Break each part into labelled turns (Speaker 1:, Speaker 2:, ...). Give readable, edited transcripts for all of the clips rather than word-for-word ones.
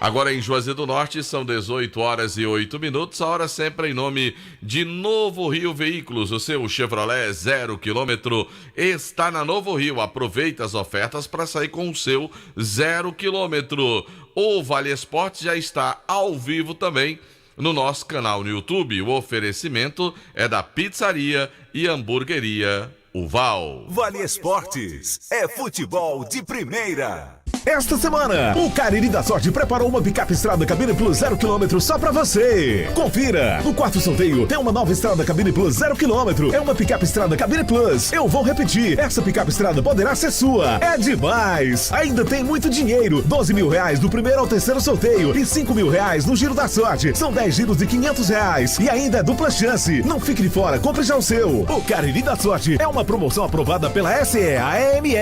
Speaker 1: Agora em Juazeiro do Norte são 18h08. A hora sempre em nome de Novo Rio Veículos. O seu Chevrolet 0 km está na Novo Rio. Aproveita as ofertas para sair com o seu 0 km. O Vale Esportes já está ao vivo também no nosso canal no YouTube. O oferecimento é da Pizzaria e Hamburgueria Uval.
Speaker 2: Vale Esportes é futebol de primeira.
Speaker 3: Esta semana, o Cariri da Sorte preparou uma picape Estrada Cabine Plus 0 km só pra você. Confira! No quarto sorteio tem uma nova Estrada Cabine Plus 0 km. É uma picape Estrada Cabine Plus. Eu vou repetir, essa picape Estrada poderá ser sua. É demais! Ainda tem muito dinheiro. 12 mil reais do primeiro ao terceiro sorteio e 5 mil reais no Giro da Sorte. São 10 giros de 500 reais. E ainda é dupla chance. Não fique de fora, compre já o seu. O Cariri da Sorte é uma promoção aprovada pela SEAME.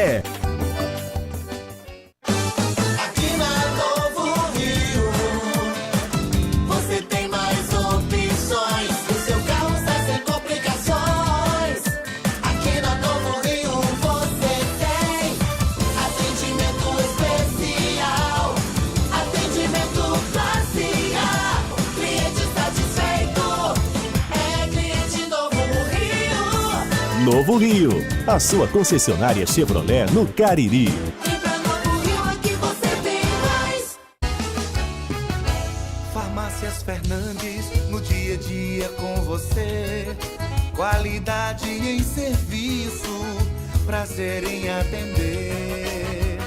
Speaker 3: Novo Rio, a sua concessionária Chevrolet no Cariri.
Speaker 4: E pra Novo Rio aqui você tem mais.
Speaker 5: Farmácias Fernandes, no dia a dia com você. Qualidade em serviço, prazer em atender.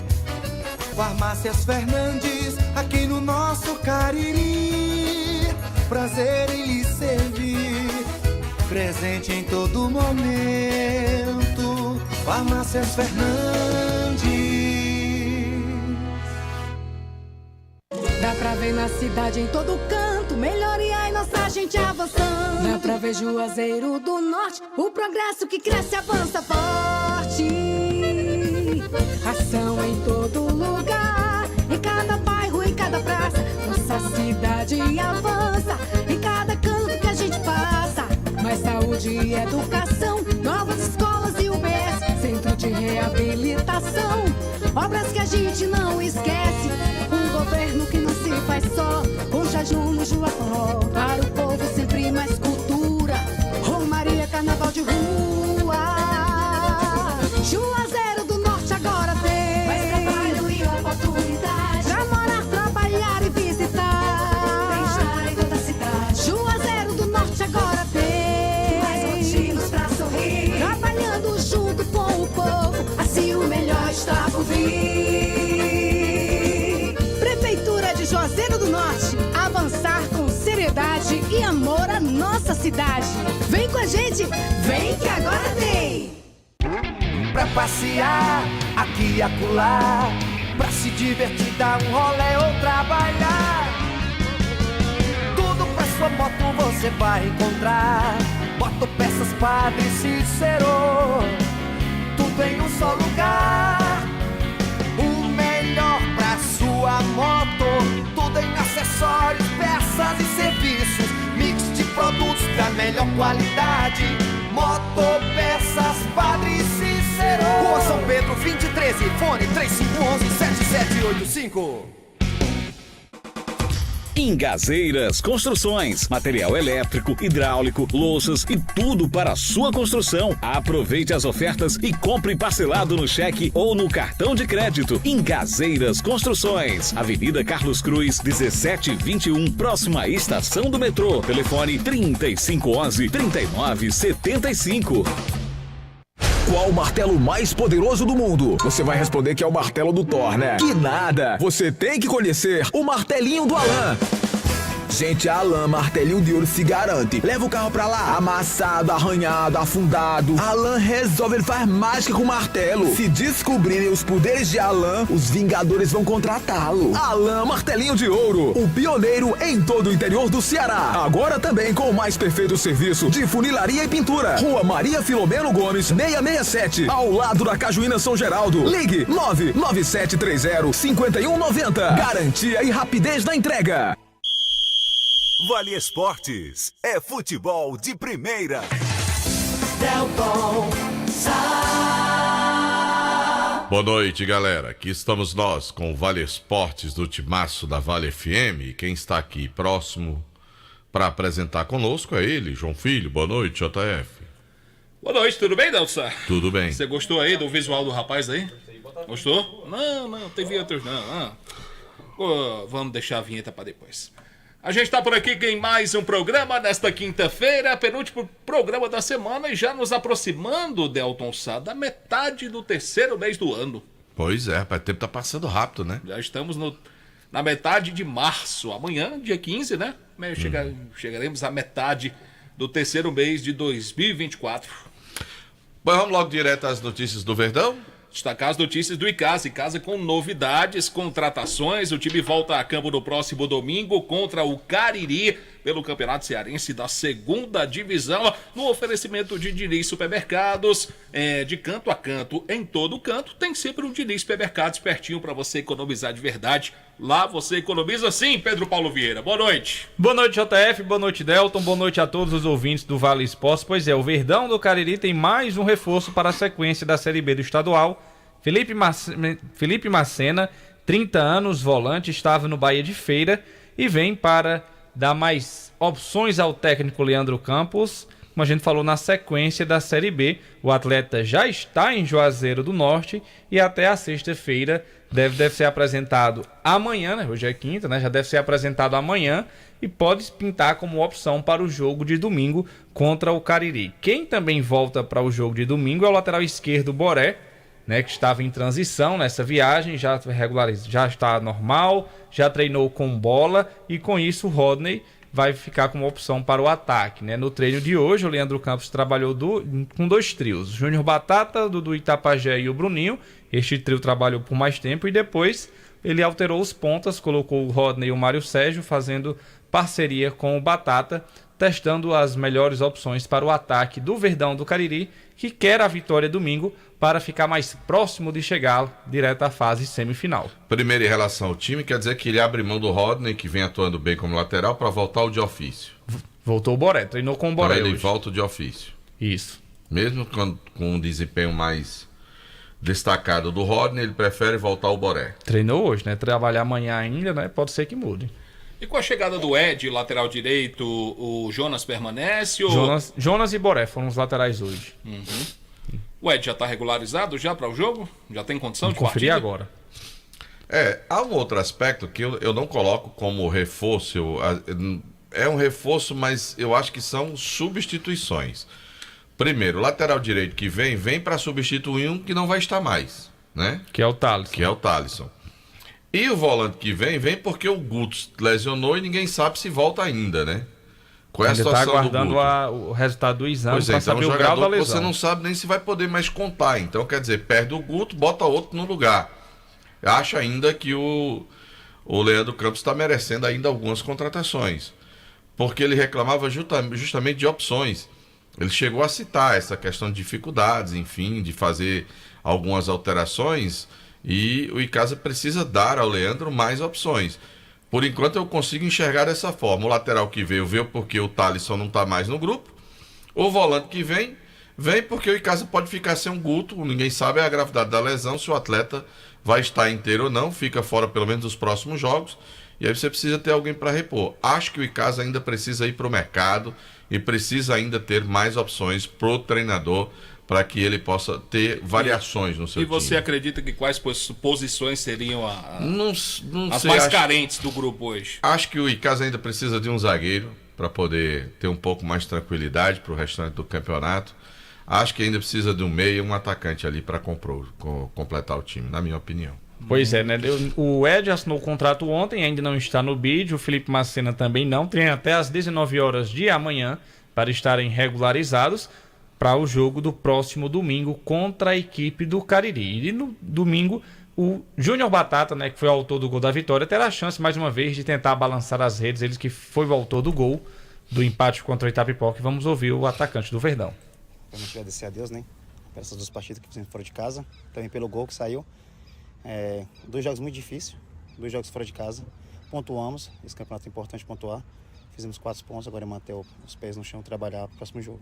Speaker 5: Farmácias Fernandes, aqui no nosso Cariri. Prazer em lhe servir. Presente em todo momento, Farmácias Fernandes.
Speaker 6: Dá pra ver na cidade em todo canto, melhoria e nossa gente avançando. Dá pra ver Juazeiro do Norte, o progresso que cresce avança forte. Ação em todo lugar, em cada bairro, em cada praça. Nossa cidade avança, em cada canto que a gente passa. Mais saúde e educação, novas escolas e UBS, centro de reabilitação, obras que a gente não esquece. Um governo que não se faz só, com jejum no Juaforró. Para o povo sempre mais cultura, Romaria, carnaval de rua. Juazeiro do Norte agora tem mais trabalho e oportunidade pra morar, trabalhar e visitar. Bem-estar em toda a cidade. Juazeiro do Norte agora tem trabalhando junto com o povo, assim o melhor está por vir. Prefeitura de Juazeiro do Norte, avançar com seriedade e amor à nossa cidade. Vem com a gente, vem que agora tem.
Speaker 5: Pra passear, aqui e acolá, pra se divertir, dar um rolê ou trabalhar. Tudo pra sua moto você vai encontrar. Motopeças Padre Cícero, tudo em um só lugar. O melhor pra sua moto, tudo em acessórios, peças e serviços. Mix de produtos da melhor qualidade. Motopeças Padre Cícero, Rua São Pedro 2013, fone 3511-7785.
Speaker 7: Ingazeiras Construções, material elétrico, hidráulico, louças e tudo para a sua construção. Aproveite as ofertas e compre parcelado no cheque ou no cartão de crédito. Ingazeiras Construções, Avenida Carlos Cruz, 1721, próxima à estação do metrô. Telefone 3511-3975.
Speaker 3: Qual o martelo mais poderoso do mundo? Você vai responder que é o martelo do Thor, né? Que nada! Você tem que conhecer o martelinho do Alan. Gente, a Alan Martelinho de Ouro se garante. Leva o carro pra lá, amassado, arranhado, afundado. Alan resolve, ele faz mágica com o martelo. Se descobrirem os poderes de Alan, os Vingadores vão contratá-lo. Alan Martelinho de Ouro, o pioneiro em todo o interior do Ceará. Agora também com o mais perfeito serviço de funilaria e pintura. Rua Maria Filomeno Gomes, 667, ao lado da Cajuína São Geraldo. Ligue 99730-5190. Garantia e rapidez na entrega.
Speaker 2: Vale Esportes é futebol de primeira.
Speaker 4: Delton Sá.
Speaker 1: Boa noite, galera. Aqui estamos nós com o Vale Esportes do Timaço da Vale FM. E quem está aqui próximo para apresentar conosco é ele, João Filho. Boa noite, JF.
Speaker 8: Boa noite, tudo bem, Delson?
Speaker 1: Tudo bem.
Speaker 8: Você gostou aí do visual do rapaz aí? Gostou? Não, tem vinhetas não. Vamos deixar a vinheta para depois. A gente está por aqui em mais um programa nesta quinta-feira, penúltimo programa da semana e já nos aproximando, Delton Sá, da metade do terceiro mês do ano.
Speaker 1: Pois é, o tempo tá passando rápido, né?
Speaker 8: Já estamos na metade de março. Amanhã, dia 15, né? Chegaremos à metade do terceiro mês de 2024.
Speaker 1: Bom, vamos logo direto às notícias do Verdão.
Speaker 8: Destacar as notícias do Icasa com novidades, contratações. O time volta a campo no próximo domingo contra o Cariri pelo Campeonato Cearense da Segunda Divisão, no oferecimento de Diniz Supermercados, de canto a canto, em todo canto, tem sempre um Diniz Supermercados pertinho para você economizar de verdade. Lá você economiza sim, Pedro Paulo Vieira. Boa noite.
Speaker 9: Boa noite, JF. Boa noite, Delton. Boa noite a todos os ouvintes do Vale Esportes. Pois é, o Verdão do Cariri tem mais um reforço para a sequência da Série B do estadual. Felipe Macena, 30 anos, volante, estava no Bahia de Feira e vem para dar mais opções ao técnico Leandro Campos. Como a gente falou, na sequência da Série B, o atleta já está em Juazeiro do Norte e até a sexta-feira deve ser apresentado amanhã, né? Hoje é quinta, né? Já deve ser apresentado amanhã e pode pintar como opção para o jogo de domingo contra o Cariri. Quem também volta para o jogo de domingo é o lateral esquerdo Boré, né, que estava em transição nessa viagem, já está normal, já treinou com bola e com isso o Rodney vai ficar como opção para o ataque, né? No treino de hoje, o Leandro Campos trabalhou com dois trios, Júnior Batata, do Itapajé e o Bruninho. Este trio trabalhou por mais tempo e depois ele alterou os pontas, colocou o Rodney e o Mário Sérgio fazendo parceria com o Batata, testando as melhores opções para o ataque do Verdão do Cariri, que quer a vitória domingo para ficar mais próximo de chegar direto à fase semifinal.
Speaker 1: Primeiro, em relação ao time, quer dizer que ele abre mão do Rodney, que vem atuando bem como lateral, para voltar o de ofício.
Speaker 9: Voltou o Boré, treinou com o Boré
Speaker 1: então ele
Speaker 9: hoje.
Speaker 1: volta o de ofício.
Speaker 9: Isso.
Speaker 1: Mesmo com um desempenho mais destacado do Rodney, ele prefere voltar o Boré.
Speaker 9: Treinou hoje, né? Trabalhar amanhã ainda, né? Pode ser que mude.
Speaker 8: E com a chegada do Ed, lateral direito, o Jonas permanece? Ou...
Speaker 9: Jonas e Boré foram os laterais hoje.
Speaker 8: O Ed já está regularizado já para o jogo? Já tem condição
Speaker 9: Vamos
Speaker 8: de
Speaker 9: conferir
Speaker 8: partida?
Speaker 9: agora.
Speaker 1: Há um outro aspecto que eu não coloco como reforço. É um reforço, mas eu acho que são substituições. Primeiro, o lateral direito que vem para substituir um que não vai estar mais, né?
Speaker 9: Que é o Thales.
Speaker 1: Que é o Thalisson. E o volante que vem porque o Guto lesionou e ninguém sabe se volta ainda, né? Qual é a
Speaker 9: Ainda
Speaker 1: situação
Speaker 9: está aguardando
Speaker 1: do Guto?
Speaker 9: o resultado do exame
Speaker 1: Pois é,
Speaker 9: para
Speaker 1: então
Speaker 9: saber
Speaker 1: um
Speaker 9: o grau da
Speaker 1: jogador que
Speaker 9: lesão.
Speaker 1: você não sabe nem se vai poder mais contar. Então, quer dizer, perde o Guto, bota outro no lugar. Acho ainda que o Leandro Campos está merecendo ainda algumas contratações. Porque ele reclamava justamente de opções. Ele chegou a citar essa questão de dificuldades, enfim, de fazer algumas alterações. E o Icasa precisa dar ao Leandro mais opções. Por enquanto eu consigo enxergar dessa forma. O lateral que veio porque o Thalisson não está mais no grupo. O volante que vem porque o Icasa pode ficar sem um Guto. Ninguém sabe a gravidade da lesão, se o atleta vai estar inteiro ou não. Fica fora pelo menos dos próximos jogos. E aí você precisa ter alguém para repor. Acho que o Icasa ainda precisa ir para o mercado e precisa ainda ter mais opções pro treinador para que ele possa ter variações no seu time.
Speaker 8: E você acredita que quais posições seriam
Speaker 1: não
Speaker 8: as
Speaker 1: sei,
Speaker 8: mais carentes do grupo hoje?
Speaker 1: Acho que o Icasa ainda precisa de um zagueiro para poder ter um pouco mais de tranquilidade para o restante do campeonato. Acho que ainda precisa de um meia e um atacante ali para completar o time, na minha opinião.
Speaker 9: Pois é, né? O Ed assinou o contrato ontem, ainda não está no bid. O Felipe Macena também não. Tem até às 19 horas de amanhã para estarem regularizados para o jogo do próximo domingo contra a equipe do Cariri. E no domingo, o Júnior Batata, né, que foi o autor do gol da vitória, terá a chance mais uma vez de tentar balançar as redes. Ele que foi o autor do gol do empate contra o Itapipoca. E vamos ouvir o atacante do Verdão.
Speaker 10: Vamos agradecer a Deus, né? Por essas duas partidas que fizemos fora de casa. Também pelo gol que saiu. 2 jogos muito difíceis. 2 jogos fora de casa. Pontuamos. Esse campeonato é importante pontuar. Fizemos 4 pontos. Agora é manter os pés no chão e trabalhar para o próximo jogo.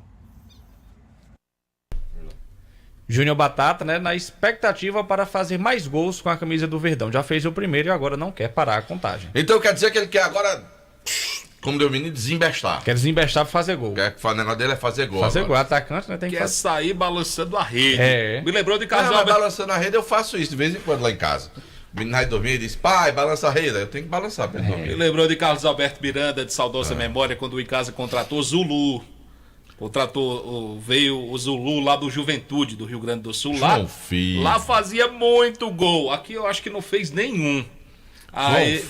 Speaker 9: Júnior Batata, né, na expectativa para fazer mais gols com a camisa do Verdão. Já fez o primeiro e agora não quer parar a contagem.
Speaker 1: Então quer dizer que ele quer agora, como deu o menino, desembestar.
Speaker 9: Quer desembestar para fazer gol.
Speaker 1: Quer que o negócio dele é fazer gol.
Speaker 9: Fazer
Speaker 1: agora.
Speaker 9: gol, atacante, né, tem que
Speaker 8: Quer
Speaker 9: fazer.
Speaker 8: sair balançando a rede.
Speaker 9: É.
Speaker 8: Me lembrou de
Speaker 1: Mas
Speaker 8: Carlos Alberto.
Speaker 1: balançando a rede eu faço isso de vez em quando lá em casa. O menino vai dormir e diz, pai, balança a rede. Aí eu tenho que balançar pra ele dormir.
Speaker 8: Me lembrou de Carlos Alberto Miranda, de saudosa memória, quando o Icasa contratou Zulu. Veio o Zulu lá do Juventude, do Rio Grande do Sul.
Speaker 1: João Filho.
Speaker 8: Lá fazia muito gol. Aqui eu acho que não fez nenhum. Aí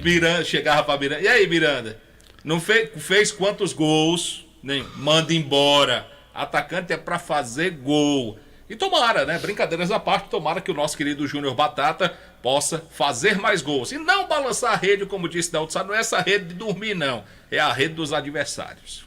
Speaker 8: Miranda, chegava pra Miranda. E aí, Miranda? Não fez quantos gols? Nem manda embora. Atacante é pra fazer gol. E tomara, né? Brincadeiras à parte, tomara que o nosso querido Júnior Batata possa fazer mais gols. E não balançar a rede, como disse Delto Sá, não é essa rede de dormir, não. É a rede dos adversários.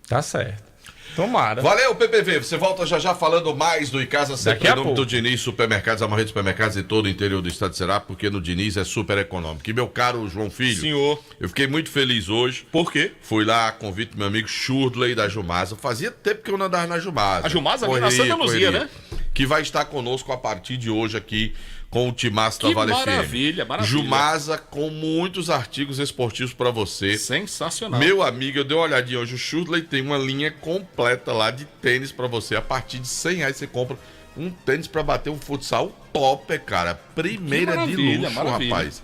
Speaker 9: Tá certo. Tomara.
Speaker 1: Valeu, PPV. Você volta já falando mais do Icasa, sempre em nome do Diniz Supermercados, a maior rede de supermercados em todo o interior do estado de Ceará, porque no Diniz é super econômico. E meu caro João Filho,
Speaker 8: Senhor.
Speaker 1: Eu fiquei muito feliz hoje.
Speaker 8: Por quê?
Speaker 1: Fui lá a convite do meu amigo Shurdley da Jumasa. Fazia tempo que eu não andava na Jumasa.
Speaker 8: A Jumasa ali na Santa Luzia, né?
Speaker 1: Que vai estar conosco a partir de hoje aqui com o timaço da Vale FM.
Speaker 8: Maravilha.
Speaker 1: Jumasa com muitos artigos esportivos para você.
Speaker 8: Sensacional.
Speaker 1: Meu amigo, eu dei uma olhadinha hoje. O Shurdley tem uma linha completa lá de tênis para você. A partir de R$100 você compra um tênis para bater um futsal top, cara. Primeira de luxo, rapaz.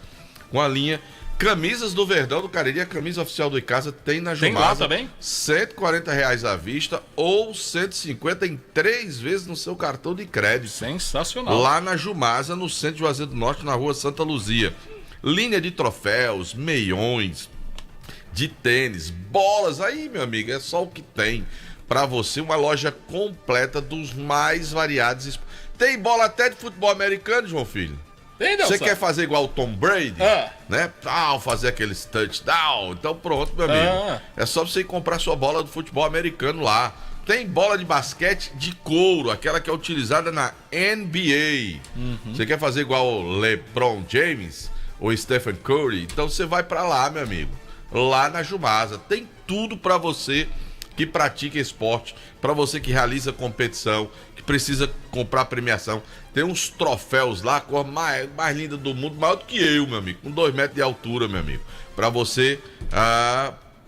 Speaker 1: Com a linha. Camisas do Verdão do Cariri, a camisa oficial do Icasa tem na Jumasa.
Speaker 8: Tem lá também?
Speaker 1: R$140 à vista ou 150 em 3 vezes no seu cartão de crédito.
Speaker 8: Sensacional.
Speaker 1: Lá na Jumasa, no centro de Juazeiro do Norte, na rua Santa Luzia. Linha de troféus, meiões, de tênis, bolas. Aí, meu amigo, é só o que tem para você. Uma loja completa dos mais variados. Tem bola até de futebol americano, João Filho. Você quer fazer igual o Tom Brady? Né? Fazer aqueles touchdown. Então pronto, meu amigo. É só você ir comprar sua bola do futebol americano lá. Tem bola de basquete de couro, aquela que é utilizada na NBA. Você quer fazer igual o LeBron James ou Stephen Curry? Então você vai pra lá, meu amigo. Lá na Jumasa. Tem tudo pra você que pratica esporte, pra você que realiza competição, que precisa comprar premiação. Tem uns troféus lá, a cor mais linda do mundo, maior do que eu, meu amigo, com 2 metros de altura, meu amigo, pra você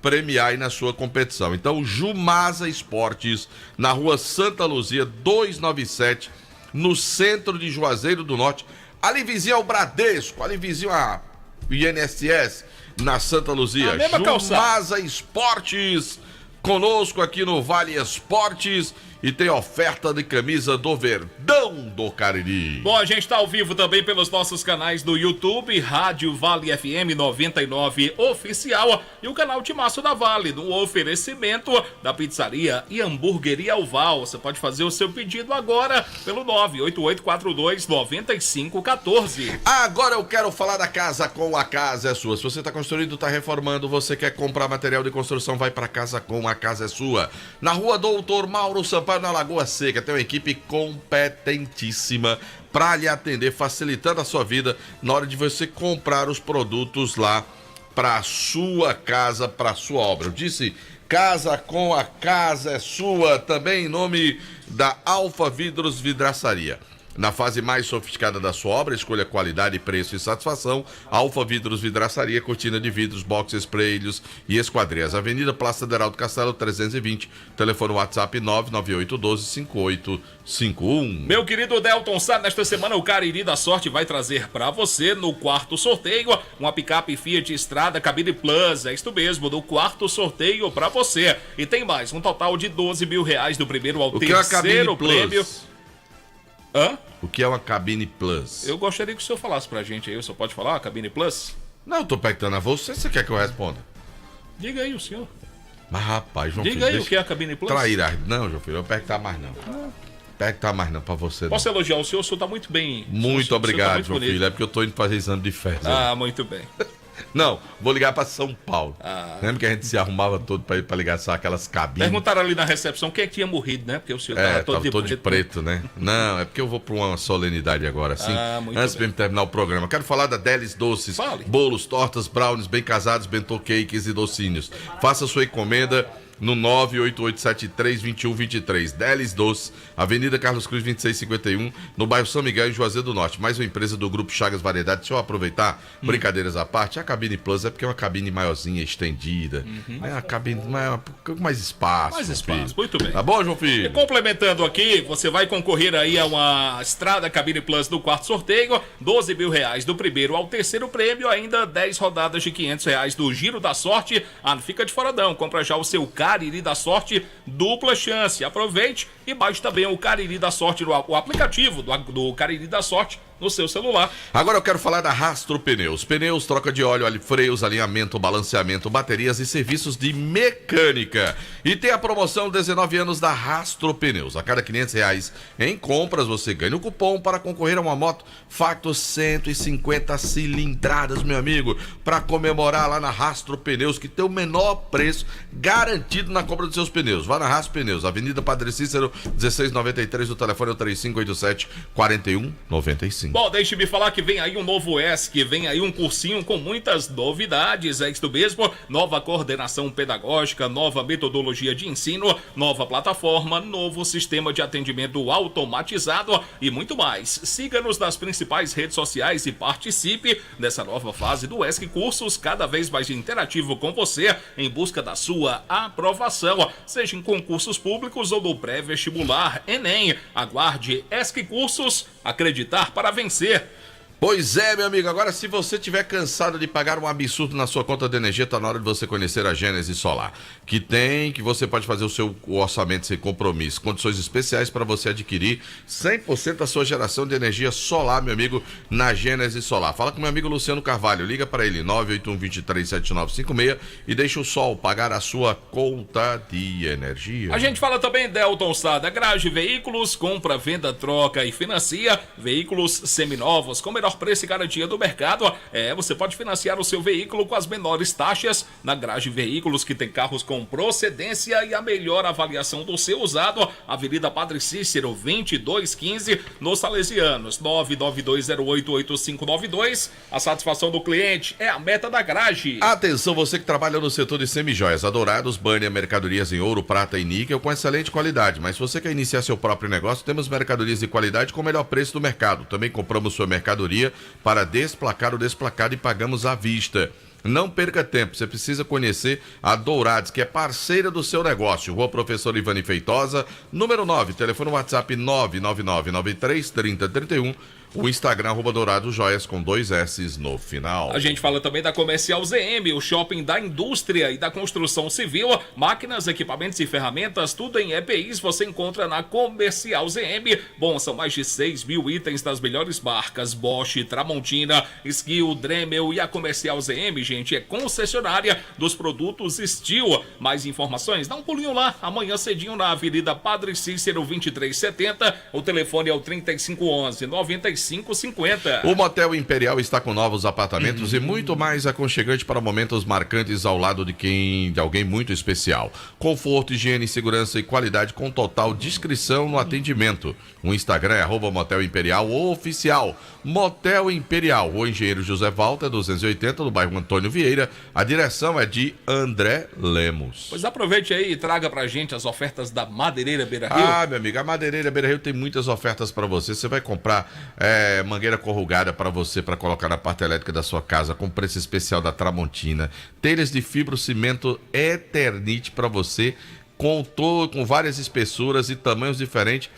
Speaker 1: premiar aí na sua competição. Então, Jumasa Esportes, na rua Santa Luzia, 297, no centro de Juazeiro do Norte, ali vizinho ao Bradesco, ali vizinho a INSS, na Santa Luzia. Jumasa Esportes, conosco aqui no Vale Esportes. E tem oferta de camisa do Verdão do Cariri.
Speaker 8: Bom, a gente está ao vivo também pelos nossos canais do YouTube, Rádio Vale FM 99 Oficial e o canal Timaço da Vale, no oferecimento da pizzaria e hamburgueria Alval. Você pode fazer o seu pedido agora pelo 98842-9514.
Speaker 1: Agora eu quero falar da Casa Com a Casa é Sua. Se você está construindo, está reformando, você quer comprar material de construção, vai para Casa Com a Casa é Sua. Na rua Doutor Mauro Sampaio, na Lagoa Seca, tem uma equipe competentíssima para lhe atender, facilitando a sua vida na hora de você comprar os produtos lá para sua casa, para sua obra. Eu disse Casa Com a Casa é Sua, também em nome da Alfa Vidros Vidraçaria. Na fase mais sofisticada da sua obra, escolha qualidade, preço e satisfação. Alfa Vidros Vidraçaria, cortina de vidros, boxes, espelhos e esquadrias. Avenida Praça Federal do Castelo, 320. Telefone WhatsApp 998125851.
Speaker 8: Meu querido Delton Sá, nesta semana o Cariri da Sorte vai trazer para você, no quarto sorteio, uma picape Fiat Strada Cabine Plus. É isto mesmo, do quarto sorteio para você. E tem mais, um total de R$12 mil do primeiro ao terceiro prêmio.
Speaker 1: O que é uma Cabine Plus?
Speaker 8: Eu gostaria que o senhor falasse pra gente aí. O senhor pode falar, Cabine Plus?
Speaker 1: Não, eu tô perguntando a você. Você quer que eu responda?
Speaker 8: Diga aí o senhor.
Speaker 1: Mas rapaz, João Filho...
Speaker 8: Diga aí o que é a Cabine Plus.
Speaker 1: Trairá. Não, João Filho, eu vou perguntar mais não. Perguntar mais não pra você.
Speaker 8: Posso elogiar o senhor tá muito bem.
Speaker 1: Muito obrigado, João Filho. É porque eu tô indo fazer exame de fezes.
Speaker 8: Muito bem.
Speaker 1: Não, vou ligar pra São Paulo. Lembra que a gente se arrumava todo pra ligar só aquelas cabines?
Speaker 8: Perguntaram ali na recepção quem é que tinha morrido, né? Porque o senhor tava todo
Speaker 1: de preto, né? Não, é porque eu vou pra uma solenidade agora, assim. Antes de terminar o programa. Quero falar da Delis Doces.
Speaker 8: Fale.
Speaker 1: Bolos, tortas, brownies, bem casados, bentô cakes e docinhos. Faça sua encomenda no 988732123. Delis Doce, Avenida Carlos Cruz 2651, no bairro São Miguel, em Juazeiro do Norte. Mais uma empresa do Grupo Chagas Variedade. Deixa eu aproveitar, brincadeiras à parte, a cabine Plus é porque é uma cabine maiorzinha, estendida. É uma cabine com mais espaço.
Speaker 8: Mais espaço,
Speaker 1: filho.
Speaker 8: muito bem.
Speaker 1: Tá bom, João Filho?
Speaker 8: E complementando aqui, você vai concorrer aí a uma Estrada Cabine Plus do quarto sorteio, R$12 mil do primeiro ao terceiro prêmio, ainda 10 rodadas de R$500 do Giro da Sorte. Não fica de fora não, compra já o seu Cariri da Sorte, dupla chance. Aproveite e baixe também o Cariri da Sorte, o aplicativo do Cariri da Sorte no seu celular.
Speaker 1: Agora eu quero falar da Rastro Pneus. Pneus, troca de óleo, freios, alinhamento, balanceamento, baterias e serviços de mecânica. E tem a promoção 19 anos da Rastro Pneus. A cada R$500 em compras você ganha o cupom para concorrer a uma moto Factor 150 cilindradas, meu amigo, para comemorar lá na Rastro Pneus, que tem o menor preço garantido na compra dos seus pneus. Vá na Rastro Pneus, Avenida Padre Cícero, 1693, o telefone é o 3587-4195.
Speaker 8: Bom, deixe-me falar que vem aí um novo ESC, vem aí um cursinho com muitas novidades, é isto mesmo, nova coordenação pedagógica, nova metodologia de ensino, nova plataforma, novo sistema de atendimento automatizado e muito mais. Siga-nos nas principais redes sociais e participe dessa nova fase do ESC Cursos, cada vez mais interativo com você, em busca da sua aprovação, seja em concursos públicos ou no pré-vestibular Enem. Aguarde ESC Cursos, acreditar para vencer.
Speaker 1: Pois é, meu amigo, agora se você estiver cansado de pagar um absurdo na sua conta de energia, tá na hora de você conhecer a Gênesis Solar, que você pode fazer o orçamento sem compromisso, condições especiais para você adquirir 100% da sua geração de energia solar, meu amigo, na Gênesis Solar. Fala com meu amigo Luciano Carvalho, liga para ele, 981-237956 e deixa o sol pagar a sua conta de energia.
Speaker 8: A gente fala também Delton Sada, Garage Veículos, compra, venda, troca e financia veículos seminovos com melhor preço e garantia do mercado. Você pode financiar o seu veículo com as menores taxas na Garage Veículos, que tem carros com procedência e a melhor avaliação do seu usado. Avenida Padre Cícero 2215, nos Salesianos, 992088592. A satisfação do cliente é a meta da Garage.
Speaker 1: Atenção, você que trabalha no setor de semijoias, a Dourados banha mercadorias em ouro, prata e níquel com excelente qualidade. Mas se você quer iniciar seu próprio negócio, temos mercadorias de qualidade com o melhor preço do mercado. Também compramos sua mercadoria para desplacar o desplacado e pagamos à vista. Não perca tempo, você precisa conhecer a Dourados, que é parceira do seu negócio. Rua Professor Ivani Feitosa, número 9, telefone WhatsApp 999933031. O Instagram, @Dourado Joias, com 2 S's no final.
Speaker 8: A gente fala também da Comercial ZM, o shopping da indústria e da construção civil. Máquinas, equipamentos e ferramentas, tudo em EPIs você encontra na Comercial ZM. Bom, são mais de 6 mil itens das melhores marcas: Bosch, Tramontina, Skil, Dremel. E a Comercial ZM, gente, é concessionária dos produtos Steel. Mais informações, dá um pulinho lá amanhã cedinho na Avenida Padre Cícero 2370. O telefone é o 3511-9550.
Speaker 1: O Motel Imperial está com novos apartamentos e muito mais aconchegante para momentos marcantes ao lado de alguém muito especial. Conforto, higiene, segurança e qualidade com total discrição no atendimento. O Instagram é @Motel Imperial Oficial. Motel Imperial, o Engenheiro José Walter, 280, no bairro Antônio Vieira. A direção é de André Lemos.
Speaker 8: Pois aproveite aí e traga pra gente as ofertas da Madeireira Beira Rio.
Speaker 1: Meu amigo, a Madeireira Beira Rio tem muitas ofertas para você. Você vai comprar mangueira corrugada para você, para colocar na parte elétrica da sua casa, com preço especial da Tramontina. Telhas de fibrocimento Eternite para você, com várias espessuras e tamanhos diferentes,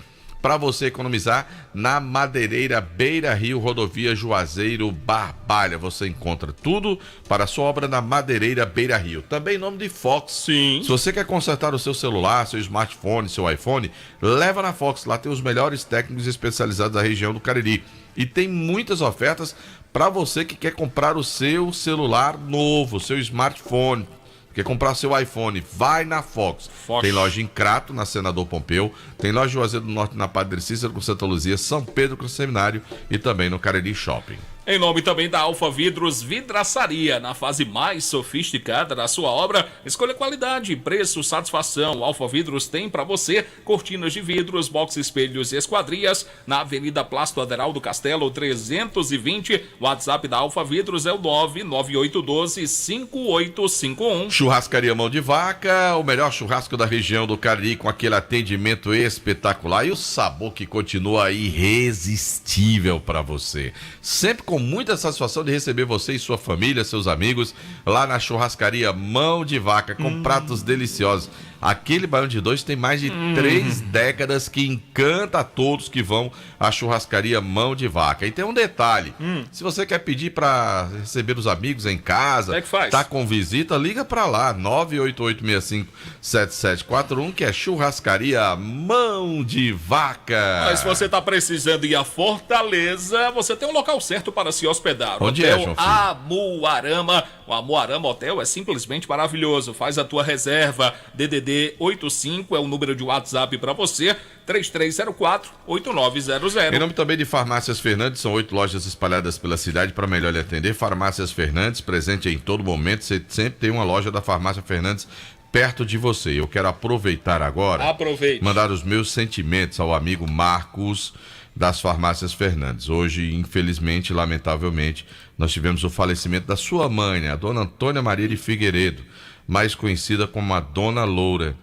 Speaker 1: para você economizar na Madeireira Beira Rio, rodovia Juazeiro Barbalha. Você encontra tudo para a sua obra na Madeireira Beira Rio. Também em nome de Fox.
Speaker 8: Sim.
Speaker 1: Se você quer consertar o seu celular, seu smartphone, seu iPhone, leva na Fox. Lá tem os melhores técnicos especializados da região do Cariri. E tem muitas ofertas para você que quer comprar o seu celular novo, seu smartphone. Quer comprar seu iPhone, vai na Fox. Tem loja em Crato, na Senador Pompeu. Tem loja em Juazeiro do Norte, na Padre Cícero, com Santa Luzia, São Pedro com o Seminário e também no Cariri Shopping.
Speaker 8: Em nome também da Alfa Vidros Vidraçaria, na fase mais sofisticada da sua obra, escolha qualidade, preço, satisfação. Alfa Vidros tem para você cortinas de vidros, box espelhos e esquadrias, na Avenida Plácido Aderaldo Castelo 320. WhatsApp da Alfa Vidros é o 99812-5851.
Speaker 1: Churrascaria Mão de Vaca, o melhor churrasco da região do Cariri, com aquele atendimento espetacular e o sabor que continua irresistível para você. Sempre com muita satisfação de receber você e sua família, seus amigos, lá na Churrascaria Mão de Vaca, com pratos deliciosos. Aquele baião de dois tem mais de 3 décadas que encanta a todos que vão à Churrascaria Mão de Vaca. E tem um detalhe, se você quer pedir para receber os amigos em casa,
Speaker 8: é que faz?
Speaker 1: Tá com visita, liga para lá, 988657741, que é Churrascaria Mão de Vaca.
Speaker 8: Mas se você tá precisando ir a Fortaleza, você tem um local certo para se hospedar.
Speaker 1: Onde
Speaker 8: Hotel
Speaker 1: é, João Filho?
Speaker 8: Amuarama. O Amuarama Hotel é simplesmente maravilhoso. Faz a tua reserva. DDD 85 é o número de WhatsApp para você. 3304-8900.
Speaker 1: Em nome também de Farmácias Fernandes, são 8 lojas espalhadas pela cidade para melhor lhe atender. Farmácias Fernandes, presente em todo momento. Você sempre tem uma loja da Farmácia Fernandes perto de você. Eu quero aproveitar agora, mandar os meus sentimentos ao amigo Marcos das Farmácias Fernandes. Hoje, infelizmente, lamentavelmente, nós tivemos o falecimento da sua mãe, né? A dona Antônia Maria de Figueiredo, mais conhecida como a Dona Loura.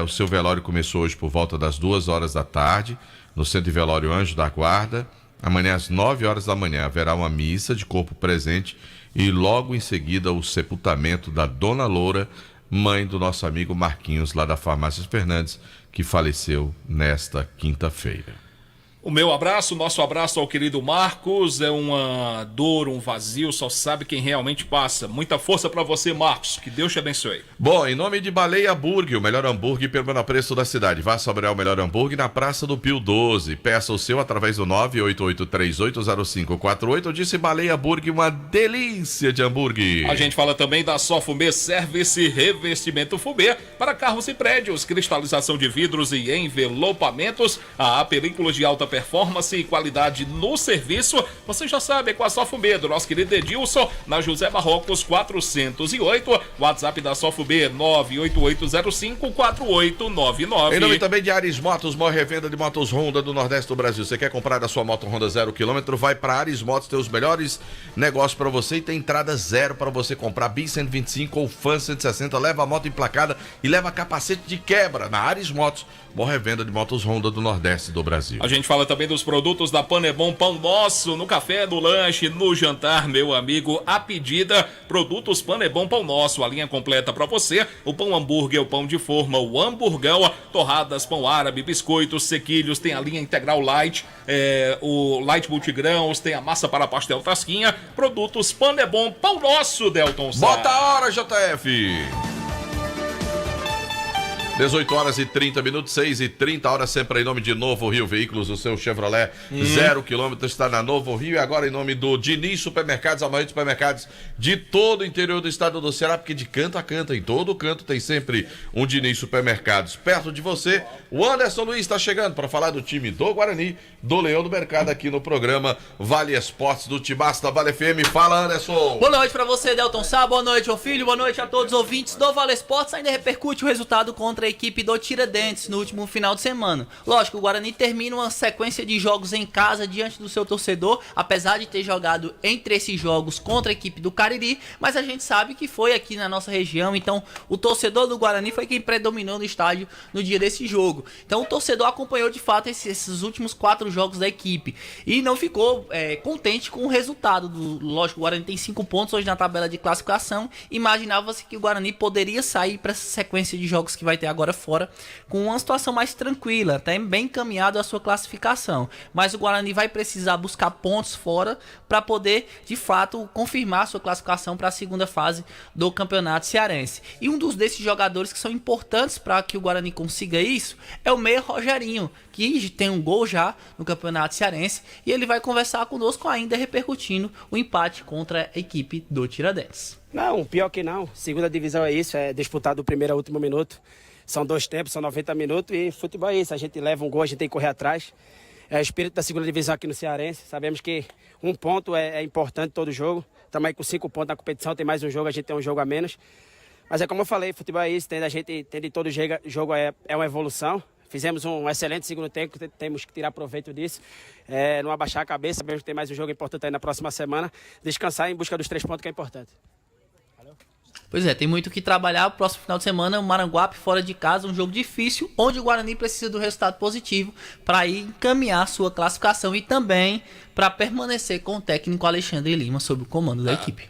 Speaker 1: O seu velório começou hoje por volta das 2 horas da tarde, no Centro de Velório Anjo da Guarda. Amanhã às 9 horas da manhã haverá uma missa de corpo presente e logo em seguida o sepultamento da Dona Loura, mãe do nosso amigo Marquinhos, lá da Farmácias Fernandes, que faleceu nesta quinta-feira.
Speaker 8: O meu abraço, nosso abraço ao querido Marcos. É uma dor, um vazio, só sabe quem realmente passa. Muita força pra você, Marcos. Que Deus te abençoe.
Speaker 1: Bom, em nome de Baleia Burger, o melhor hambúrguer pelo menor preço da cidade. Vá saborear o melhor hambúrguer na Praça do Pio 12. Peça o seu através do 988380548. Eu disse Baleia Burger, uma delícia de hambúrguer.
Speaker 8: A gente fala também da Só Fumê Service Revestimento Fumê para carros e prédios, cristalização de vidros e envelopamentos, a películas de alta performance e qualidade no serviço. Você já sabe, é com a Só Fumê do nosso querido Edilson, na José Barrocos 408. WhatsApp da Só Fumê 988054899.
Speaker 1: Em nome também de Ares Motos, maior revenda de motos Honda do Nordeste do Brasil. Você quer comprar a sua moto Honda 0 km? Vai para Ares Motos, tem os melhores negócios para você e tem entrada zero para você comprar Bis 125 ou Fan 160. Leva a moto emplacada e leva capacete de quebra na Ares Motos, maior revenda de motos Honda do Nordeste do Brasil.
Speaker 8: A gente fala também dos produtos da Panebon Pão Nosso, no café, no lanche, no jantar, meu amigo, a pedida. Produtos Panebon Pão Nosso, a linha completa para você. O pão hambúrguer, o pão de forma, o hamburgão, torradas, pão árabe, biscoitos, sequilhos, tem a linha integral light, o light multigrãos, tem a massa para pastel tasquinha. Produtos Panebon Pão Nosso, Delton Sá.
Speaker 1: Bota a hora, JF! 18 horas e 30 minutos, 6h30, hora sempre em nome de Novo Rio Veículos, o seu Chevrolet 0 km está na Novo Rio. E agora em nome do Diniz Supermercados, a maioria dos supermercados de todo o interior do estado do Ceará, porque de canto a canto, em todo canto tem sempre um Diniz Supermercados perto de você. O Anderson Luiz está chegando para falar do time do Guarani, do Leão do Mercado, aqui no programa Vale Esportes do Timaço da Vale FM. Fala, Anderson!
Speaker 11: Boa noite para você, Delton Sá, boa noite, João Filho, boa noite a todos os ouvintes do Vale Esportes. Ainda repercute o resultado contra a equipe do Tiradentes no último final de semana. Lógico, o Guarani termina uma sequência de jogos em casa diante do seu torcedor, apesar de ter jogado entre esses jogos contra a equipe do Cariri, mas a gente sabe que foi aqui na nossa região, então o torcedor do Guarani foi quem predominou no estádio no dia desse jogo. Então o torcedor acompanhou de fato esses últimos 4 jogos da equipe e não ficou contente com o resultado. Lógico, o Guarani tem 5 pontos hoje na tabela de classificação. Imaginava-se que o Guarani poderia sair para essa sequência de jogos que vai ter agora fora com uma situação mais tranquila, até bem encaminhado a sua classificação, mas o Guarani vai precisar buscar pontos fora para poder de fato confirmar sua classificação para a segunda fase do Campeonato Cearense. E um desses jogadores que são importantes para que o Guarani consiga isso é o meia Rogerinho, que tem um gol já no Campeonato Cearense, e ele vai conversar conosco ainda repercutindo o empate contra a equipe do Tiradentes.
Speaker 12: Não, pior que não. Segunda divisão é isso, é disputar do primeiro ao último minuto. São 2 tempos, são 90 minutos e futebol é isso. A gente leva um gol, a gente tem que correr atrás. espírito da segunda divisão aqui no Cearense. Sabemos que um ponto é importante todo jogo. Estamos aí com 5 pontos na competição, tem mais um jogo, a gente tem um jogo a menos. Mas é como eu falei, futebol é isso, tem de todo jogo é uma evolução. Fizemos um excelente segundo tempo, temos que tirar proveito disso, não abaixar a cabeça, sabemos que tem mais um jogo importante aí na próxima semana, descansar em busca dos 3 pontos que é importante.
Speaker 11: Pois é, tem muito o que trabalhar. O próximo final de semana, o Maranguape fora de casa, um jogo difícil, onde o Guarani precisa do resultado positivo para ir encaminhar a sua classificação e também para permanecer com o técnico Alexandre Lima sob o comando da equipe.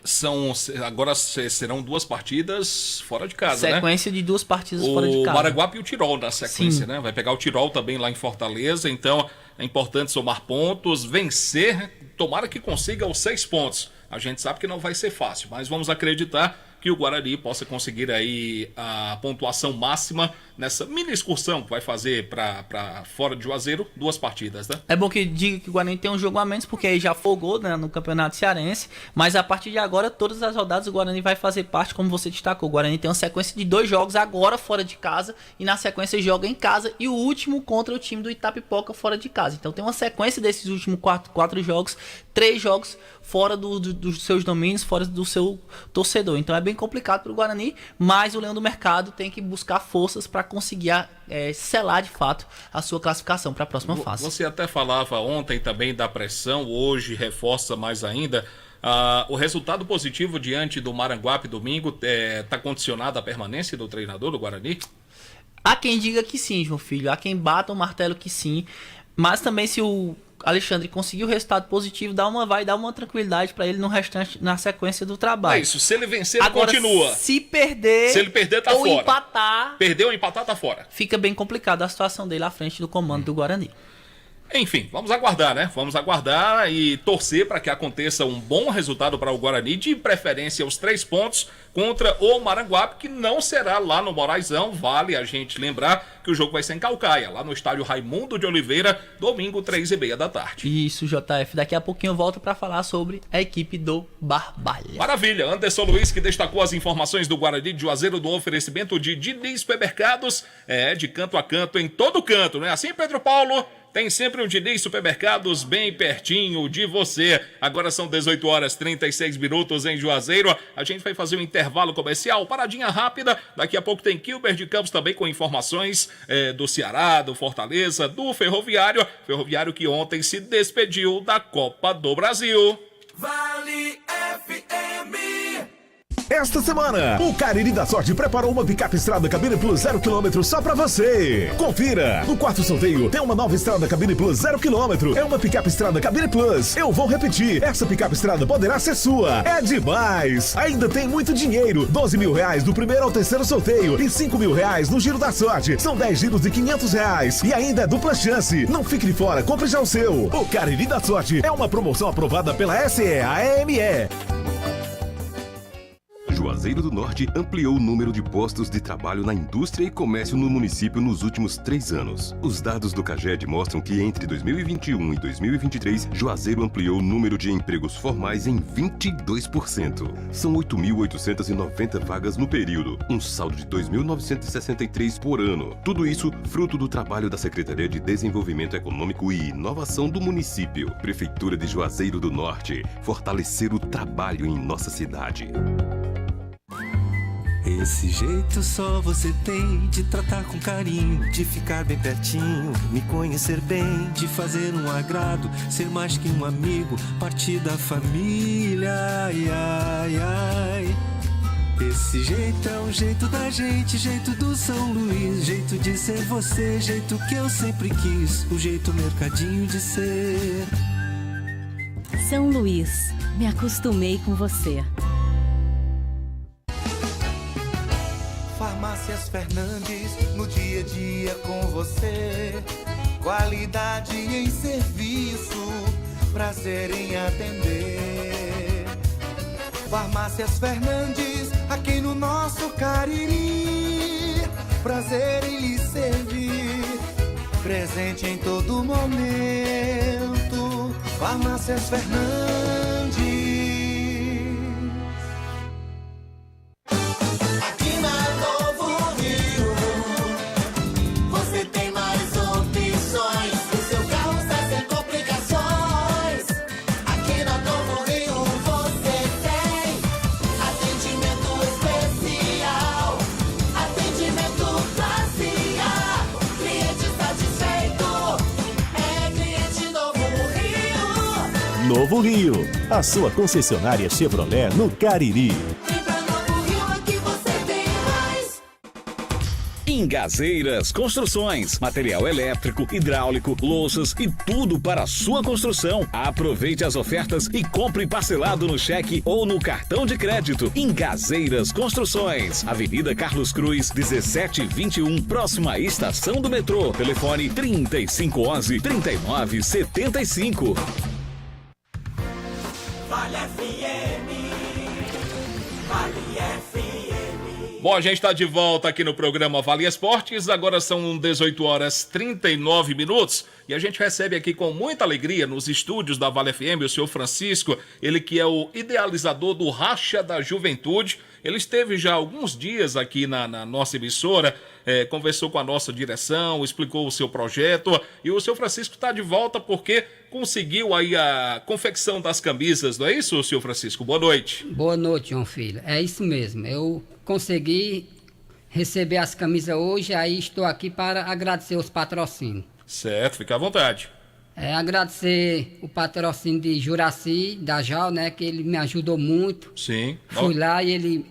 Speaker 8: Agora serão 2 partidas fora de casa,
Speaker 11: sequência de 2 partidas fora de casa.
Speaker 8: O Maranguape e o Tirol na sequência,
Speaker 11: Sim.
Speaker 8: né? Vai pegar o Tirol também lá em Fortaleza, então é importante somar pontos, vencer, tomara que consiga os 6 pontos. A gente sabe que não vai ser fácil, mas vamos acreditar que o Guarani possa conseguir aí a pontuação máxima nessa mini excursão que vai fazer para fora de Juazeiro, 2 partidas, né?
Speaker 11: É bom que diga que o Guarani tem um jogo a menos, porque aí já folgou, né, no Campeonato Cearense, mas a partir de agora, todas as rodadas o Guarani vai fazer parte, como você destacou. O Guarani tem uma sequência de 2 jogos agora fora de casa, e na sequência joga em casa, e o último contra o time do Itapipoca fora de casa. Então tem uma sequência desses últimos 4 jogos, 3 jogos fora dos seus domínios, fora do seu torcedor. Então é bem complicado para o Guarani, mas o Leão do Mercado tem que buscar forças para conseguir selar de fato a sua classificação para a próxima fase.
Speaker 8: Você até falava ontem também da pressão, hoje reforça mais ainda. O resultado positivo diante do Maranguape domingo está condicionado à permanência do treinador do Guarani?
Speaker 11: Há quem diga que sim, João Filho, há quem bata o martelo que sim, mas também se o Alexandre conseguir o resultado positivo, vai dar uma tranquilidade para ele no restante, na sequência do trabalho.
Speaker 8: É isso, se ele vencer,
Speaker 11: agora,
Speaker 8: ele continua.
Speaker 11: Se ele perder,
Speaker 8: tá
Speaker 11: ou
Speaker 8: fora.
Speaker 11: Empatar...
Speaker 8: Perdeu ou empatar, tá fora.
Speaker 11: Fica bem complicado a situação dele à frente do comando do Guarani.
Speaker 8: Enfim, vamos aguardar, né? Vamos aguardar e torcer para que aconteça um bom resultado para o Guarani, de preferência os 3 pontos contra o Maranguape, que não será lá no Moraizão. Vale a gente lembrar que o jogo vai ser em Caucaia, lá no estádio Raimundo de Oliveira, domingo, 3h30 da tarde.
Speaker 11: Isso, JF. Daqui a pouquinho eu volto para falar sobre a equipe do Barbalha.
Speaker 8: Maravilha. Anderson Luiz, que destacou as informações do Guarani de Juazeiro, do oferecimento de Diniz Supermercados, de canto a canto, em todo canto, não é assim, Pedro Paulo? Tem sempre um Diniz Supermercados bem pertinho de você. Agora são 18h36 em Juazeiro. A gente vai fazer um intervalo comercial, paradinha rápida. Daqui a pouco tem Kilber de Campos também com informações do Ceará, do Fortaleza, do Ferroviário. Ferroviário que ontem se despediu da Copa do Brasil.
Speaker 2: Vale FM.
Speaker 3: Esta semana, o Cariri da Sorte preparou uma picape Estrada Cabine Plus 0 km só pra você. Confira! No quarto sorteio tem uma nova Estrada Cabine Plus 0 km. É uma picape Estrada Cabine Plus. Eu vou repetir, essa picape Estrada poderá ser sua. É demais! Ainda tem muito dinheiro. 12 mil reais do primeiro ao terceiro sorteio e 5 mil reais no Giro da Sorte. São 10 giros de 500 reais. E ainda é dupla chance. Não fique de fora, compre já o seu. O Cariri da Sorte é uma promoção aprovada pela SEAME.
Speaker 13: Juazeiro do Norte ampliou o número de postos de trabalho na indústria e comércio no município nos últimos 3 anos. Os dados do CAGED mostram que entre 2021 e 2023, Juazeiro ampliou o número de empregos formais em 22%. São 8.890 vagas no período, um saldo de 2.963 por ano. Tudo isso fruto do trabalho da Secretaria de Desenvolvimento Econômico e Inovação do município. Prefeitura de Juazeiro do Norte, fortalecer o trabalho em nossa cidade.
Speaker 14: Esse jeito só você tem de tratar com carinho, de ficar bem pertinho, me conhecer bem, de fazer um agrado, ser mais que um amigo, partir da família, ai, ai, ai. Esse jeito é o jeito da gente, jeito do São Luís, jeito de ser você, jeito que eu sempre quis, o jeito mercadinho de ser.
Speaker 15: São Luís, me acostumei com você.
Speaker 5: Farmácias Fernandes, no dia a dia com você. Qualidade em serviço, prazer em atender. Farmácias Fernandes, aqui no nosso Cariri. Prazer em lhe servir, presente em todo momento. Farmácias Fernandes.
Speaker 4: Você tem mais opções, o seu carro está
Speaker 16: Novo Rio, a sua concessionária Chevrolet no Cariri.
Speaker 7: Engazeiras Construções, material elétrico, hidráulico, louças e tudo para a sua construção. Aproveite as ofertas e compre parcelado no cheque ou no cartão de crédito. Engazeiras Construções, Avenida Carlos Cruz, 1721, próxima à estação do metrô. Telefone 3511-3975.
Speaker 4: Vale FM. Vale FM.
Speaker 8: Bom, a gente está de volta aqui no programa Vale Esportes, agora são 18h39 e a gente recebe aqui com muita alegria nos estúdios da Vale FM o senhor Francisco, ele que é o idealizador do Racha da Juventude. Ele esteve já alguns dias aqui na nossa emissora, conversou com a nossa direção, explicou o seu projeto e o senhor Francisco está de volta porque conseguiu aí a confecção das camisas, não é isso, senhor Francisco? Boa noite.
Speaker 17: Boa noite, João Filho. É isso mesmo, eu consegui receber as camisas hoje, aí estou aqui para agradecer os patrocínios.
Speaker 8: Certo, fica à vontade.
Speaker 17: Agradecer o patrocínio de Juraci, da JAL, né, que ele me ajudou muito.
Speaker 8: Sim.
Speaker 17: Fui lá e ele...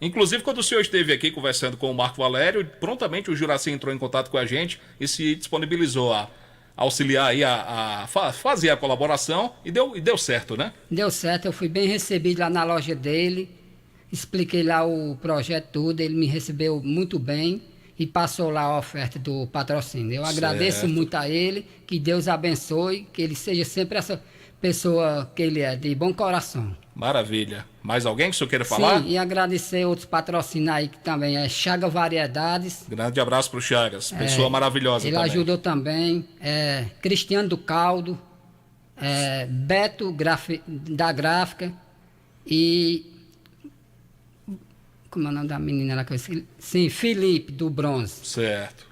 Speaker 8: Inclusive, quando o senhor esteve aqui conversando com o Marco Valério, prontamente o Juraci entrou em contato com a gente e se disponibilizou a auxiliar aí a fazer a colaboração e deu certo, né?
Speaker 17: Deu certo, eu fui bem recebido lá na loja dele, expliquei lá o projeto todo, ele me recebeu muito bem e passou lá a oferta do patrocínio. Eu agradeço muito a ele, que Deus abençoe, que ele seja sempre essa pessoa que ele é, de bom coração.
Speaker 8: Maravilha. Mais alguém que o senhor queira falar?
Speaker 17: Sim, e agradecer outros patrocínios aí que também é Chaga Variedades.
Speaker 8: Grande abraço pro Chagas, pessoa maravilhosa
Speaker 17: ele
Speaker 8: também.
Speaker 17: Ele ajudou também, Cristiano do Caldo, Beto da Gráfica e... Como é o nome da menina lá que eu esqueci? Sim, Felipe do Bronze.
Speaker 8: Certo.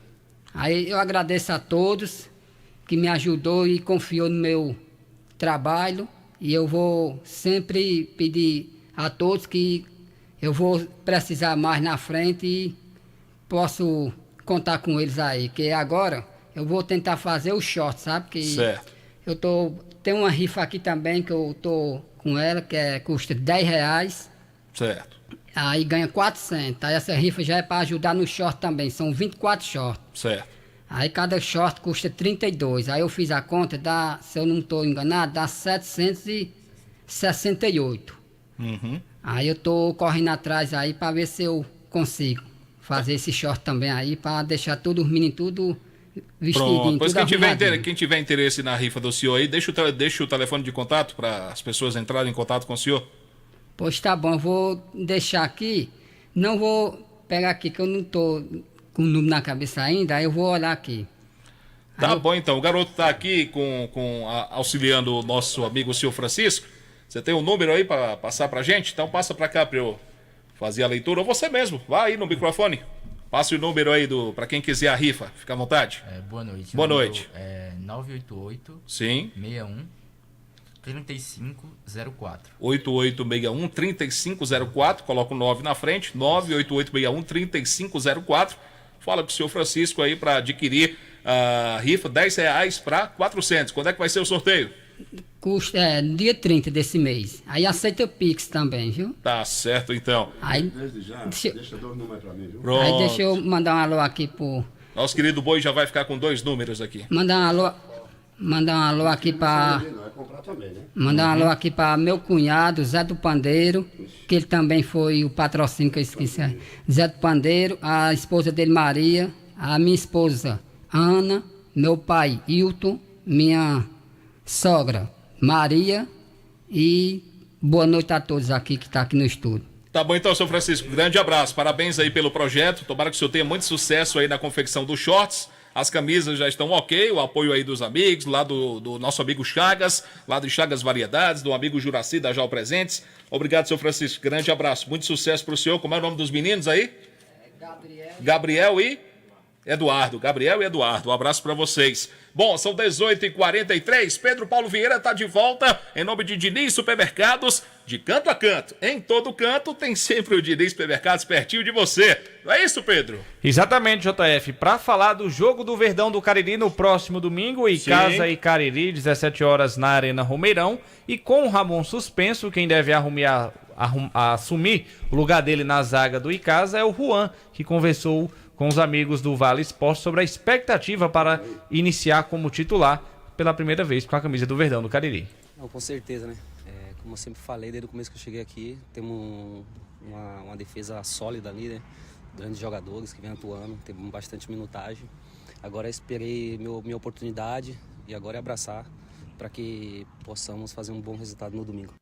Speaker 17: Aí eu agradeço a todos que me ajudou e confiou no meu trabalho. E eu vou sempre pedir a todos que eu vou precisar mais na frente e posso contar com eles aí. Que agora eu vou tentar fazer o short, sabe? Que
Speaker 8: certo.
Speaker 17: Tem uma rifa aqui também que eu tô com ela, que custa R$10.
Speaker 8: Certo.
Speaker 17: Aí ganha 400. Aí essa rifa já é para ajudar no short também. São 24 shorts.
Speaker 8: Certo.
Speaker 17: Aí cada short custa 32. Aí eu fiz a conta, se eu não estou enganado, dá 768.
Speaker 8: Uhum.
Speaker 17: Aí eu tô correndo atrás aí para ver se eu consigo fazer esse short também aí, para deixar todos os meninos tudo vestidinho.
Speaker 8: Pronto. Pois
Speaker 17: tudo
Speaker 8: quem tiver interesse na rifa do senhor aí, deixa o telefone de contato para as pessoas entrarem em contato com o senhor.
Speaker 17: Pois tá bom, eu vou deixar aqui. Não vou pegar aqui, que eu não tô com o número na cabeça ainda, aí eu vou olhar aqui.
Speaker 8: Tá bom, então. O garoto tá aqui auxiliando o nosso amigo, o senhor Francisco. Você tem um número aí para passar pra gente? Então passa pra cá pra eu fazer a leitura. Ou você mesmo, vai aí no microfone. Passe o número aí para quem quiser a rifa. Fica à vontade.
Speaker 18: Boa noite.
Speaker 8: Boa noite.
Speaker 18: 988
Speaker 8: Sim.
Speaker 18: 61 3504.
Speaker 8: 8861-3504, coloca o 9 na frente, 98861-3504. Fala com o senhor Francisco aí para adquirir a rifa, R$10 para 400. Quando é que vai ser o sorteio?
Speaker 17: Custa dia 30 desse mês. Aí aceita o Pix também, viu?
Speaker 8: Tá certo, então.
Speaker 17: Aí,
Speaker 19: Desde já, deixa 2 números para mim, viu?
Speaker 8: Pronto.
Speaker 17: Aí deixa eu mandar um alô aqui pro...
Speaker 8: Nosso querido Boi já vai ficar com 2 números aqui.
Speaker 17: Mandar um alô aqui para... Mandar um alô aqui para meu cunhado, Zé do Pandeiro, que ele também foi o patrocínio que eu esqueci. Zé do Pandeiro, a esposa dele, Maria, a minha esposa, Ana, meu pai, Hilton, minha sogra, Maria, e boa noite a todos aqui que estão aqui no estúdio.
Speaker 8: Tá bom então, senhor Francisco, grande abraço, parabéns aí pelo projeto, tomara que o senhor tenha muito sucesso aí na confecção dos shorts. As camisas já estão ok, o apoio aí dos amigos, lá do nosso amigo Chagas, lá de Chagas Variedades, do amigo Juraci da JAL Presentes. Obrigado, senhor Francisco, grande abraço, muito sucesso pro senhor. Como é o nome dos meninos aí? Gabriel e Eduardo. Gabriel e Eduardo, um abraço para vocês. Bom, são 18h43, Pedro Paulo Vieira está de volta, em nome de Diniz Supermercados. de canto a canto. Em todo canto tem sempre o Diniz Supermercados pertinho de você. Não é isso, Pedro?
Speaker 9: Exatamente, JF. Para falar do jogo do Verdão do Cariri no próximo domingo, Icasa e Cariri, 17 horas na Arena Romeirão. E com o Ramon suspenso, quem deve assumir o lugar dele na zaga do Icasa é o Juan, que conversou com os amigos do Vale Esporte sobre a expectativa para iniciar como titular pela primeira vez com a camisa do Verdão do Cariri.
Speaker 20: Não, com certeza, né? Como eu sempre falei desde o começo que eu cheguei aqui, temos uma defesa sólida ali, né? Grandes jogadores que vêm atuando, temos bastante minutagem. Agora esperei minha oportunidade e agora é abraçar para que possamos fazer um bom resultado no domingo.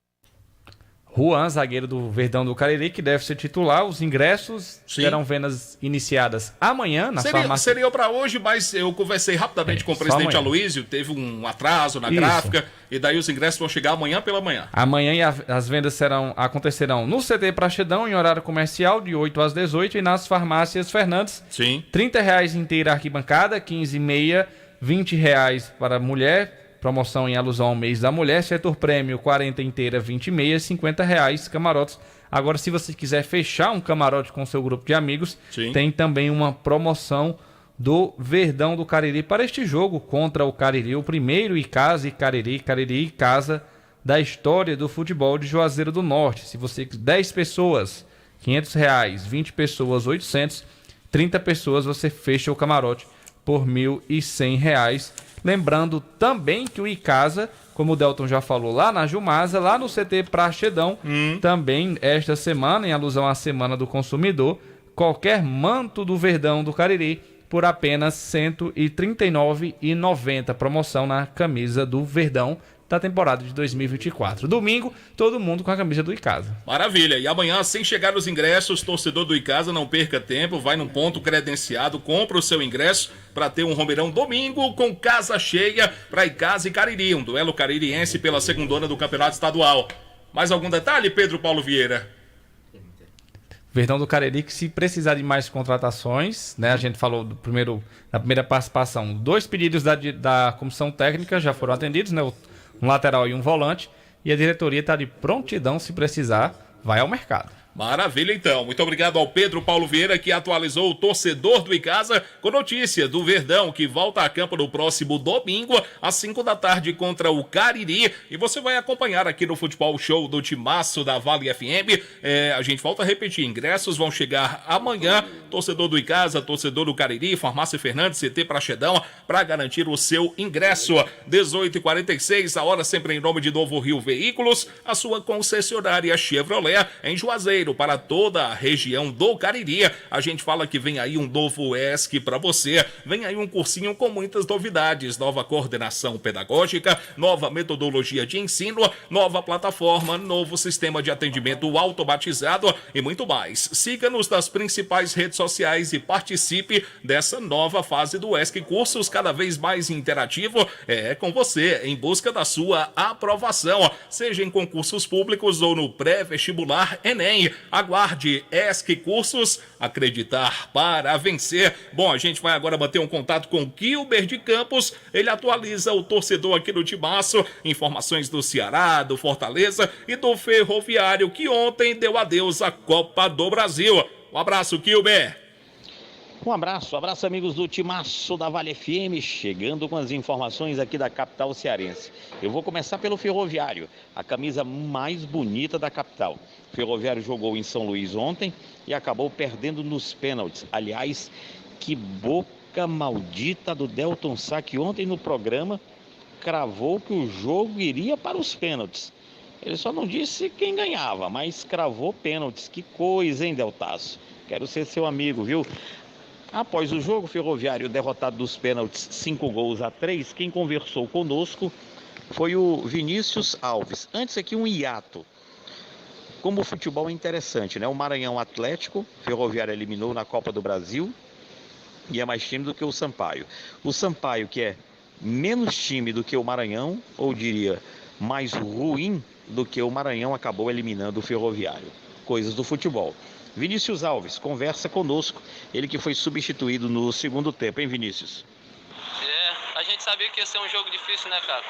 Speaker 9: Juan, zagueiro do Verdão do Cariri, que deve ser titular. Os ingressos serão vendas iniciadas amanhã na farmácia.
Speaker 8: Seria para hoje, mas eu conversei rapidamente com o presidente Aloísio, teve um atraso na gráfica, e daí os ingressos vão chegar amanhã pela manhã.
Speaker 9: Amanhã e as vendas acontecerão no CT Praxedão, em horário comercial, de 8 às 18, e nas farmácias Fernandes.
Speaker 8: Sim.
Speaker 9: R$30 inteira arquibancada, R$15,5, R$20 para mulher, promoção em alusão ao mês da mulher. Setor prêmio 40 inteira, 20,5, R$50 camarotes. Agora, se você quiser fechar um camarote com seu grupo de amigos, tem também uma promoção do Verdão do Cariri para este jogo contra o Cariri, o primeiro Icasa e Cariri e Icasa da história do futebol de Juazeiro do Norte. Se você 10 pessoas, R$500, 20 pessoas, 800, 30 pessoas, você fecha o camarote por R$1.100. Lembrando também que o Icasa, como o Delton já falou, lá na Jumasa, lá no CT Praxedão, também esta semana, em alusão à Semana do Consumidor, qualquer manto do Verdão do Cariri por apenas R$ 139,90. Promoção na camisa do Verdão da temporada de 2024. Domingo, todo mundo com a camisa do Icasa.
Speaker 8: Maravilha. E amanhã, sem chegar os ingressos, torcedor do Icasa, não perca tempo, vai num ponto credenciado, compra o seu ingresso para ter um Romeirão domingo com casa cheia para Icasa e Cariri, um duelo caririense pela segundona do Campeonato Estadual. Mais algum detalhe, Pedro Paulo Vieira?
Speaker 9: Verdão do Cariri, que se precisar de mais contratações, né? A gente falou na primeira participação, 2 pedidos da comissão técnica já foram atendidos, né? Um lateral e um volante, e a diretoria está de prontidão, se precisar, vai ao mercado.
Speaker 8: Maravilha, então. Muito obrigado ao Pedro Paulo Vieira, que atualizou o torcedor do Icasa com notícia do Verdão, que volta a campo no próximo domingo, às 5 da tarde, contra o Cariri. E você vai acompanhar aqui no Futebol Show do Timaço da Vale FM. A gente volta a repetir, ingressos vão chegar amanhã. Torcedor do Icasa, torcedor do Cariri, Farmácia Fernandes, CT Praxedão, para garantir o seu ingresso. 18h46, a hora sempre em nome de Novo Rio Veículos, a sua concessionária Chevrolet em Juazeiro, para toda a região do Cariri. A gente fala que vem aí um novo ESC para você, vem aí um cursinho com muitas novidades, nova coordenação pedagógica, nova metodologia de ensino, nova plataforma, novo sistema de atendimento automatizado e muito mais. Siga-nos nas principais redes sociais e participe dessa nova fase do ESC Cursos, cada vez mais interativo, com você, em busca da sua aprovação, seja em concursos públicos ou no pré-vestibular Enem. Aguarde ESC Cursos, acreditar para vencer. Bom, a gente vai agora bater um contato com o Gilber de Campos, ele atualiza o torcedor aqui do Timaço, informações do Ceará, do Fortaleza e do Ferroviário, que ontem deu adeus à Copa do Brasil. Um abraço, Gilber.
Speaker 21: Um abraço amigos do Timaço da Vale FM, chegando com as informações aqui da capital cearense. Eu vou começar pelo Ferroviário, a camisa mais bonita da capital. O Ferroviário jogou em São Luís ontem e acabou perdendo nos pênaltis. Aliás, que boca maldita do Delton Sá, que ontem no programa cravou que o jogo iria para os pênaltis. Ele só não disse quem ganhava, mas cravou pênaltis. Que coisa, hein, Deltaço? Quero ser seu amigo, viu? Após o jogo, o Ferroviário derrotado dos pênaltis 5-3, quem conversou conosco foi o Vinícius Alves. Antes aqui um hiato. Como o futebol é interessante, né? O Maranhão Atlético, Ferroviário eliminou na Copa do Brasil e é mais time do que o Sampaio. O Sampaio, que é menos time do que o Maranhão, ou diria mais ruim do que o Maranhão, acabou eliminando o Ferroviário. Coisas do futebol. Vinícius Alves conversa conosco, ele que foi substituído no segundo tempo, hein, Vinícius?
Speaker 22: A gente sabia que ia ser um jogo difícil, né, cara?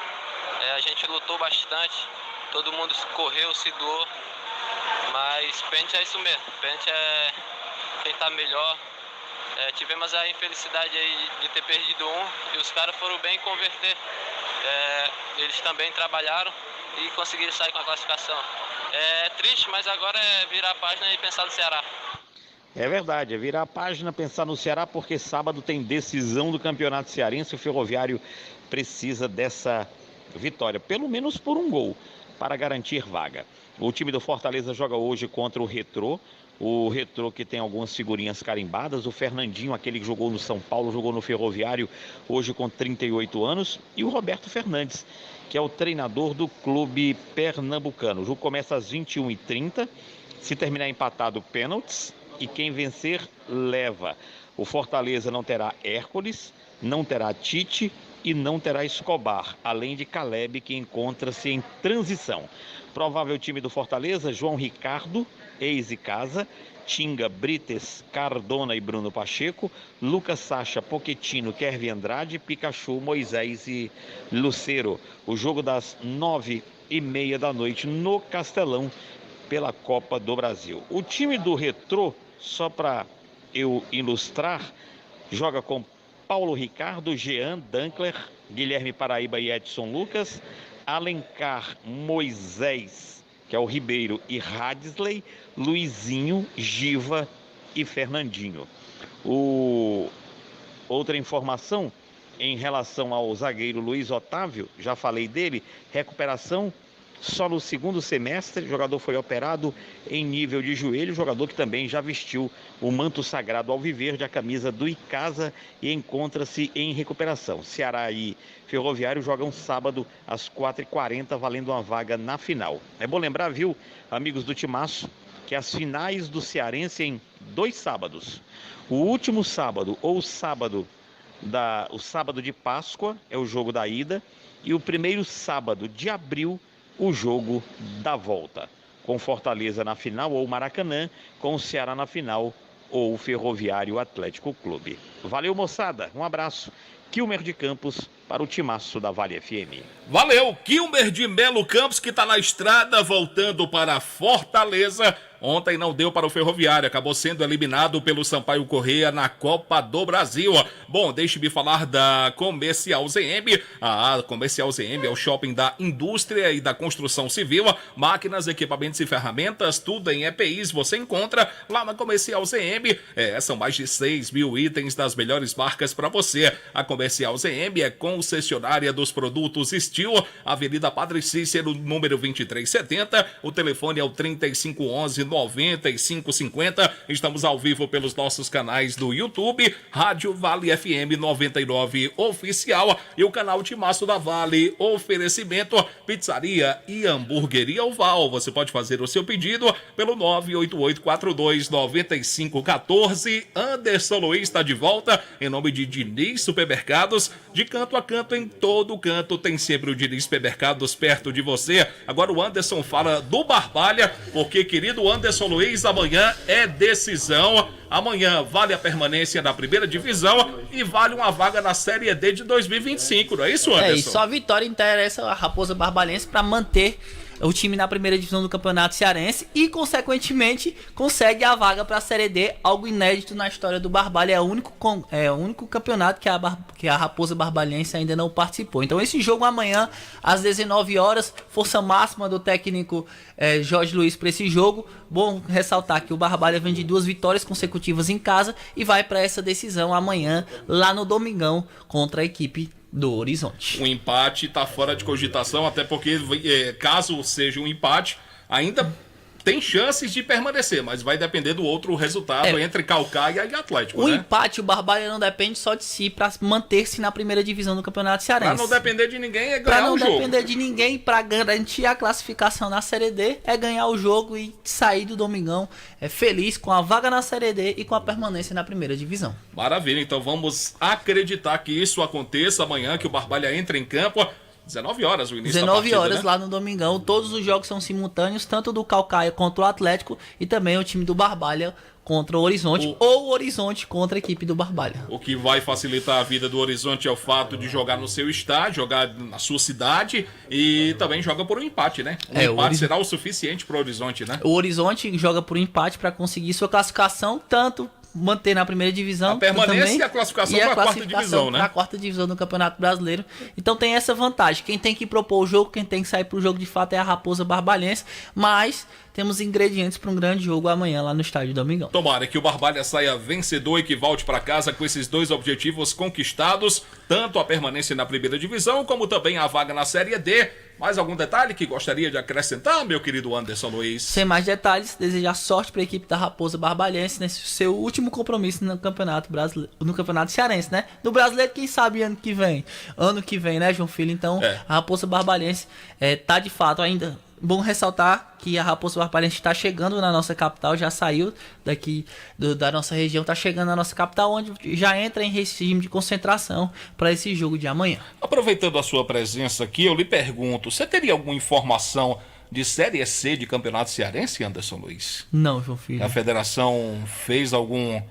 Speaker 22: A gente lutou bastante,
Speaker 6: todo mundo correu, se doou, mas pênalti é isso mesmo, pênalti é quem tá melhor. Tivemos a infelicidade aí de ter perdido um e os caras foram bem em converter. Eles também trabalharam e conseguiram sair com a classificação. É triste, mas agora é virar a página e pensar no Ceará.
Speaker 21: É verdade, é virar a página, pensar no Ceará, porque sábado tem decisão do Campeonato Cearense. O Ferroviário precisa dessa vitória, pelo menos por um gol, para garantir vaga. O time do Fortaleza joga hoje contra o Retrô. O Retrô que tem algumas figurinhas carimbadas. O Fernandinho, aquele que jogou no São Paulo, jogou no Ferroviário, hoje com 38 anos. E o Roberto Fernandes, que é o treinador do clube pernambucano. O jogo começa às 21h30. Se terminar empatado, pênaltis. E quem vencer, leva. O Fortaleza não terá Hércules, não terá Tite e não terá Escobar, além de Caleb, que encontra-se em transição. Provável time do Fortaleza: João Ricardo, ex e casa, Tinga, Brites, Cardona e Bruno Pacheco, Lucas Sacha, Pochettino, Kervin Andrade, Pikachu, Moisés e Lucero. O jogo das 9h30 da noite no Castelão, pela Copa do Brasil. O time do Retrô, só para eu ilustrar, joga com Paulo Ricardo, Jean, Dankler, Guilherme Paraíba e Edson Lucas, Alencar, Moisés, que é o Ribeiro, e Hadsley, Luizinho, Giva e Fernandinho. Outra informação em relação ao zagueiro Luiz Otávio, já falei dele, recuperação só no segundo semestre. O jogador foi operado em nível de joelho, jogador que também já vestiu o manto sagrado alviverde, a camisa do Icasa, e encontra-se em recuperação. Ceará e Ferroviário jogam sábado às 4h40, valendo uma vaga na final. É bom lembrar, viu, amigos do Timaço, que as finais do Cearense em 2 sábados. O último sábado, ou o sábado de Páscoa, é o jogo da ida, e o primeiro sábado de abril, o jogo da volta, com Fortaleza na final ou Maracanã, com o Ceará na final ou Ferroviário Atlético Clube. Valeu, moçada, um abraço. Kilmer de Campos para o Timaço da Vale FM.
Speaker 8: Valeu, Kilmer de Melo Campos, que está na estrada voltando para Fortaleza. Ontem não deu para o Ferroviário, acabou sendo eliminado pelo Sampaio Corrêa na Copa do Brasil. Bom, deixe-me falar da Comercial ZM. A Comercial ZM é o shopping da indústria e da construção civil. Máquinas, equipamentos e ferramentas, tudo em EPIs você encontra lá na Comercial ZM. São mais de 6 mil itens das melhores marcas para você. A Comercial ZM é concessionária dos produtos Steel, Avenida Padre Cícero, número 2370. O telefone é o 3511-9550. Estamos ao vivo pelos nossos canais do YouTube, Rádio Vale FM 99 Oficial e o canal Timaço da Vale. Oferecimento Pizzaria e Hamburgueria Oval. Você pode fazer o seu pedido pelo 988429514. Anderson Luiz está de volta em nome de Diniz Supermercados. De canto a canto, em todo canto, tem sempre o Diniz Supermercados perto de você. Agora o Anderson fala do Barbalha, porque, querido Anderson Luiz, amanhã é decisão. Amanhã vale a permanência na primeira divisão e vale uma vaga na Série D de 2025, não é isso, Anderson?
Speaker 11: E só a vitória interessa a Raposa Barbalense para manter o time na primeira divisão do Campeonato Cearense e, consequentemente, consegue a vaga para a Série D, algo inédito na história do Barbalha. É o único campeonato que a Raposa Barbalense ainda não participou. Então, esse jogo amanhã, às 19 horas, força máxima do técnico Jorge Luiz para esse jogo. Bom ressaltar que o Barbalha vem de 2 vitórias consecutivas em casa e vai para essa decisão amanhã, lá no Domingão, contra a equipe do Horizonte.
Speaker 8: O empate está fora de cogitação, até porque caso seja um empate, ainda tem chances de permanecer, mas vai depender do outro resultado entre Caucaia e Atlético,
Speaker 11: o empate, o Barbalha não depende só de si para manter-se na primeira divisão do Campeonato Cearense.
Speaker 8: Para não depender de ninguém é ganhar o jogo. Para
Speaker 11: não depender de ninguém, para garantir a classificação na Série D, é ganhar o jogo e sair do Domingão feliz com a vaga na Série D e com a permanência na primeira divisão.
Speaker 8: Maravilha, então vamos acreditar que isso aconteça amanhã, que o Barbalha entre em campo. 19 horas o início
Speaker 11: 19
Speaker 8: da partida,
Speaker 11: horas
Speaker 8: né?
Speaker 11: lá no Domingão. Todos os jogos são simultâneos, tanto do Caucaia contra o Atlético e também o time do Barbalha contra o Horizonte, ou o Horizonte contra a equipe do Barbalha.
Speaker 8: O que vai facilitar a vida do Horizonte é o fato de jogar no seu estádio, jogar na sua cidade e também joga por um empate, né? Um empate será o suficiente para o Horizonte, né?
Speaker 11: O Horizonte joga por um empate para conseguir sua classificação, tanto manter na primeira divisão,
Speaker 8: A permanência
Speaker 11: também,
Speaker 8: e a classificação
Speaker 11: e
Speaker 8: para a quarta divisão, né?
Speaker 11: Para a quarta divisão do Campeonato Brasileiro. Então tem essa vantagem. Quem tem que propor o jogo, quem tem que sair pro jogo de fato é a Raposa Barbalhense, mas temos ingredientes para um grande jogo amanhã lá no estádio Domingão.
Speaker 8: Tomara que o Barbalha saia vencedor e que volte para casa com esses dois objetivos conquistados, tanto a permanência na primeira divisão, como também a vaga na Série D. Mais algum detalhe que gostaria de acrescentar, meu querido Anderson Luiz?
Speaker 11: Sem mais detalhes, desejar sorte para a equipe da Raposa Barbalhense nesse seu último compromisso no Campeonato Brasileiro, no Campeonato Cearense, né? No Brasileiro, quem sabe ano que vem, né, João Filho? Então, a Raposa Barbalhense tá de fato ainda. Bom ressaltar que a Raposa Barbalhense está chegando na nossa capital, já saiu daqui da nossa região, está chegando na nossa capital, onde já entra em regime de concentração para esse jogo de amanhã.
Speaker 8: Aproveitando a sua presença aqui, eu lhe pergunto, você teria alguma informação de Série C de Campeonato Cearense, Anderson Luiz?
Speaker 11: Não, João Filho.
Speaker 8: A federação fez algum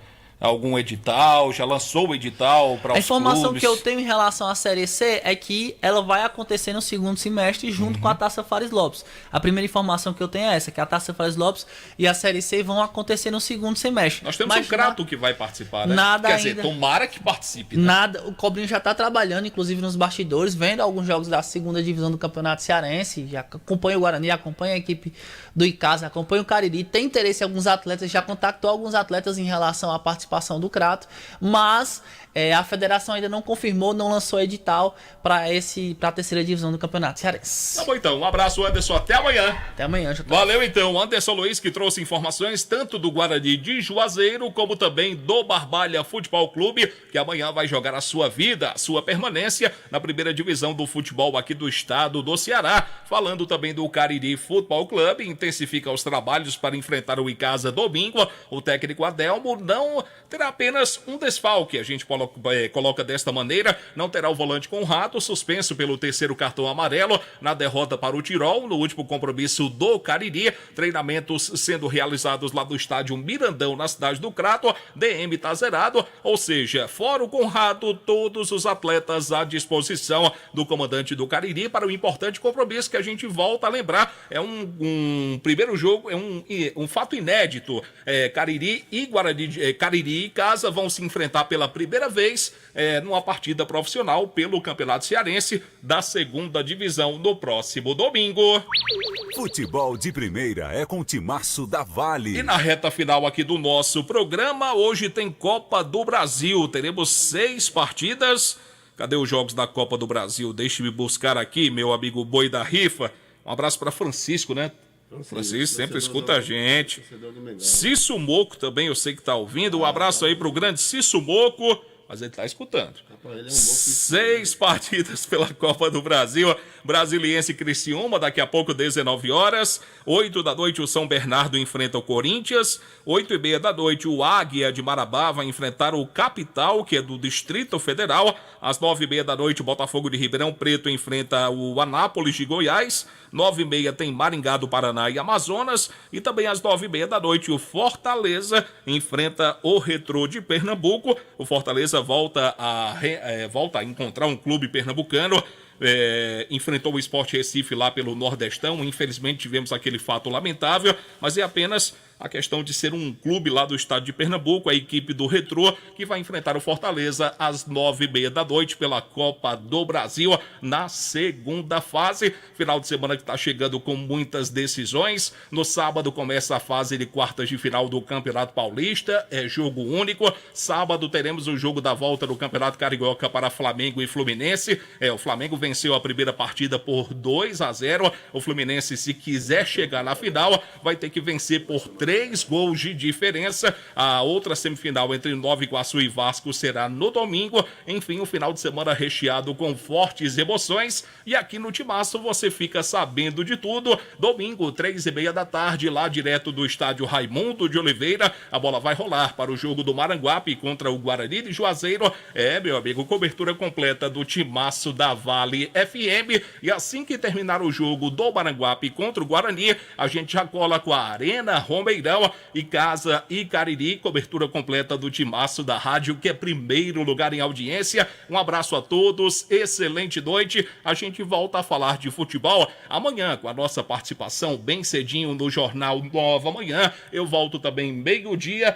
Speaker 8: edital, já lançou o edital para os clubes?
Speaker 11: A informação que eu tenho em relação à Série C é que ela vai acontecer no segundo semestre junto com a Taça Fares Lopes. A primeira informação que eu tenho é essa, que a Taça Fares Lopes e a Série C vão acontecer no segundo semestre.
Speaker 8: Nós temos um Crato que vai participar, né?
Speaker 11: Nada
Speaker 8: Quer
Speaker 11: ainda.
Speaker 8: dizer, tomara que participe, né?
Speaker 11: Nada, o Cobrinho já está trabalhando, inclusive nos bastidores, vendo alguns jogos da segunda divisão do Campeonato Cearense, já acompanha o Guarani, acompanha a equipe do Icasa, acompanha o Cariri, tem interesse em alguns atletas, já contactou alguns atletas em relação à participação do Crato, mas a federação ainda não confirmou, não lançou edital para a terceira divisão do Campeonato Cearense.
Speaker 8: Tá bom então, um abraço, Anderson, até amanhã.
Speaker 11: Até amanhã,
Speaker 8: Valeu então, Anderson Luiz, que trouxe informações tanto do Guarani de Juazeiro, como também do Barbalha Futebol Clube, que amanhã vai jogar a sua vida, a sua permanência na primeira divisão do futebol aqui do estado do Ceará. Falando também do Cariri Futebol Clube, intensifica os trabalhos para enfrentar o Icasa domingo. O técnico Adelmo não terá apenas um desfalque, a gente coloca desta maneira, não terá o volante Conrado, suspenso pelo terceiro cartão amarelo na derrota para o Tirol, no último compromisso do Cariri, treinamentos sendo realizados lá no estádio Mirandão, na cidade do Crato, DM tá zerado, ou seja, fora o Conrado, todos os atletas à disposição do comandante do Cariri para o importante compromisso que a gente volta a lembrar, é um primeiro jogo, é um fato inédito, Cariri e Guarani, Cariri e Icasa vão se enfrentar pela primeira vez numa partida profissional pelo Campeonato Cearense da segunda divisão no próximo domingo.
Speaker 2: Futebol de primeira é com o Timaço da Vale.
Speaker 8: E na reta final aqui do nosso programa, hoje tem Copa do Brasil, teremos 6 partidas. Cadê os jogos da Copa do Brasil? Deixe-me buscar aqui, meu amigo Boi da Rifa. Um abraço para Francisco, né? Francisco sempre escuta a gente. Cício Moco também, eu sei que tá ouvindo. Um abraço aí pro grande Cício Moco. Mas ele tá escutando. 6 partidas pela Copa do Brasil. Brasiliense e Criciúma, daqui a pouco, 19 horas. 8 da noite, o São Bernardo enfrenta o Corinthians. 8h30 da noite, o Águia de Marabá vai enfrentar o Capital, que é do Distrito Federal. Às 9h30 da noite, o Botafogo de Ribeirão Preto enfrenta o Anápolis de Goiás. 9h30 tem Maringá do Paraná e Amazonas. E também às 9h30 da noite, o Fortaleza enfrenta o Retrô de Pernambuco. O Fortaleza volta a encontrar um clube pernambucano. Enfrentou o Sport Recife lá pelo Nordestão. Infelizmente tivemos aquele fato lamentável, mas é apenas a questão de ser um clube lá do estado de Pernambuco, a equipe do Retrô, que vai enfrentar o Fortaleza às 9h30 da noite pela Copa do Brasil na segunda fase. Final de semana que está chegando com muitas decisões. No sábado começa a fase de quartas de final do Campeonato Paulista, é jogo único. Sábado teremos o jogo da volta do Campeonato Carioca para Flamengo e Fluminense. O Flamengo venceu a primeira partida por 2-0. O Fluminense, se quiser chegar na final, vai ter que vencer por 3 3 gols de diferença. A outra semifinal entre Nova Iguaçu e Vasco será no domingo. Enfim, um final de semana recheado com fortes emoções. E aqui no Timaço você fica sabendo de tudo. Domingo, 3h30 da tarde, lá direto do estádio Raimundo de Oliveira. A bola vai rolar para o jogo do Maranguape contra o Guarani de Juazeiro. Meu amigo, cobertura completa do Timaço da Vale FM. E assim que terminar o jogo do Maranguape contra o Guarani, a gente já cola com a Arena Romeirão e Casa e Cariri, cobertura completa do Timaço da Rádio, que é primeiro lugar em audiência. Um abraço a todos, excelente noite. A gente volta a falar de futebol amanhã com a nossa participação bem cedinho no Jornal Nova Manhã. Eu volto também meio-dia.